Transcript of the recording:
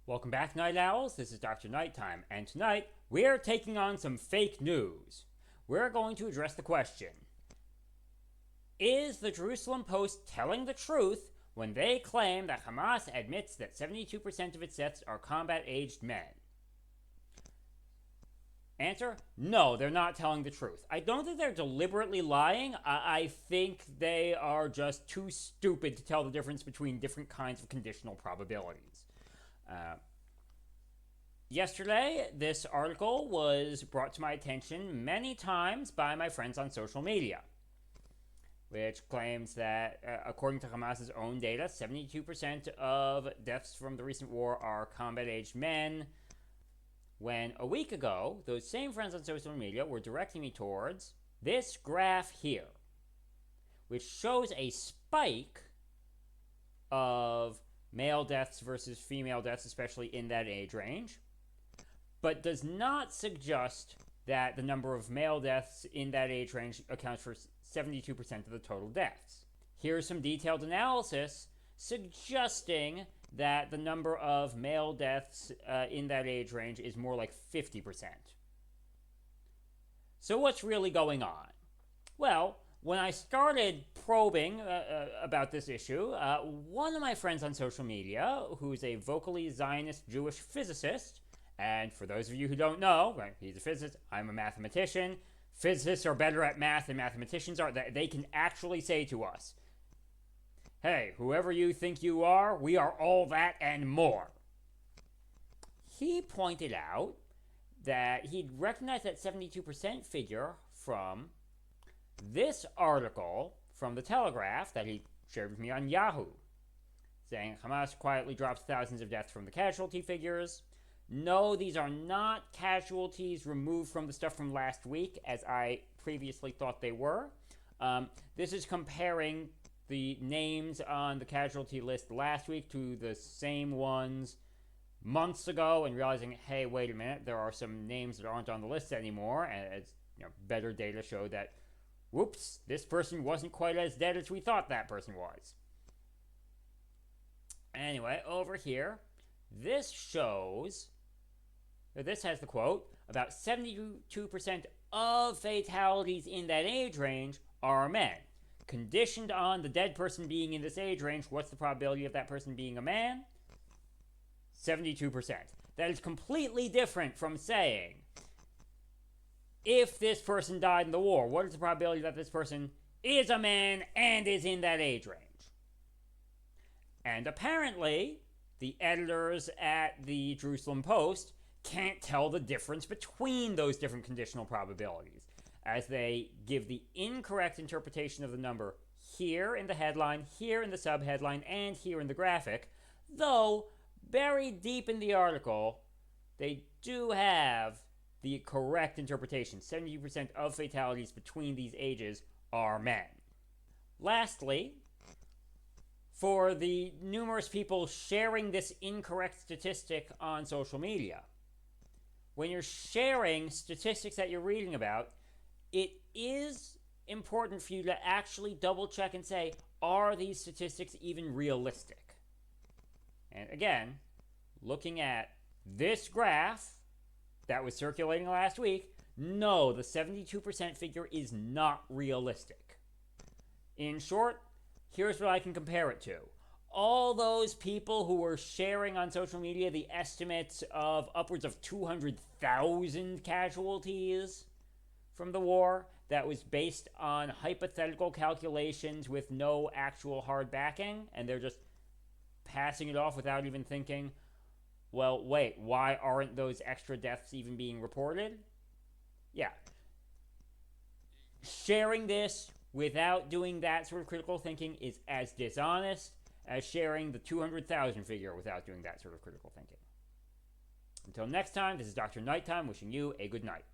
Welcome back, Night Owls. This is Dr. Nighttime, and tonight we're taking on some fake news. We're going to address the question: is the Jerusalem Post telling the truth when they claim that Hamas admits that 72% of its deaths are combat-aged men? Answer: no, they're not telling the truth. I don't think they're deliberately lying. I think they are just too stupid to tell the difference between different kinds of conditional probabilities. Yesterday, this article was brought to my attention many times by my friends on social media, which claims that, according to Hamas's own data, 72% of deaths from the recent war are combat-aged men, when a week ago, those same friends on social media were directing me towards this graph here, which shows a spike of male deaths versus female deaths, especially in that age range, but does not suggest that the number of male deaths in that age range accounts for 72% of the total deaths. Here's some detailed analysis suggesting that the number of male deaths in that age range is more like 50%. So what's really going on? Well, when I started probing about this issue, one of my friends on social media, who's a vocally Zionist Jewish physicist, and for those of you who don't know, right, he's a physicist, I'm a mathematician. Physicists are better at math than mathematicians are. They can actually say to us, hey, whoever you think you are, we are all that and more. He pointed out that he'd recognized that 72% figure from this article from the Telegraph that he shared with me on Yahoo, saying Hamas quietly drops thousands of deaths from the casualty figures. No, these are not casualties removed from the stuff from last week, as I previously thought they were. This is comparing the names on the casualty list last week to the same ones months ago, and realizing, hey, wait a minute, there are some names that aren't on the list anymore, as better data show that, whoops, this person wasn't quite as dead as we thought that person was. Anyway, over here, this has the quote, about 72% of fatalities in that age range are men. Conditioned on the dead person being in this age range, what's the probability of that person being a man? 72%. That is completely different from saying, if this person died in the war, what is the probability that this person is a man and is in that age range? And apparently, the editors at the Jerusalem Post can't tell the difference between those different conditional probabilities, as they give the incorrect interpretation of the number here in the headline, here in the subheadline, and here in the graphic, though buried deep in the article, they do have the correct interpretation. 70% of fatalities between these ages are men. Lastly, for the numerous people sharing this incorrect statistic on social media, when you're sharing statistics that you're reading about, it is important for you to actually double check and say, are these statistics even realistic? And again, looking at this graph that was circulating last week, no, the 72% figure is not realistic. In short, here's what I can compare it to. All those people who were sharing on social media the estimates of upwards of 200,000 casualties from the war that was based on hypothetical calculations with no actual hard backing, and they're just passing it off without even thinking, well, wait, why aren't those extra deaths even being reported? Yeah. Sharing this without doing that sort of critical thinking is as dishonest as sharing the 200,000 figure without doing that sort of critical thinking. Until next time, this is Dr. Nighttime wishing you a good night.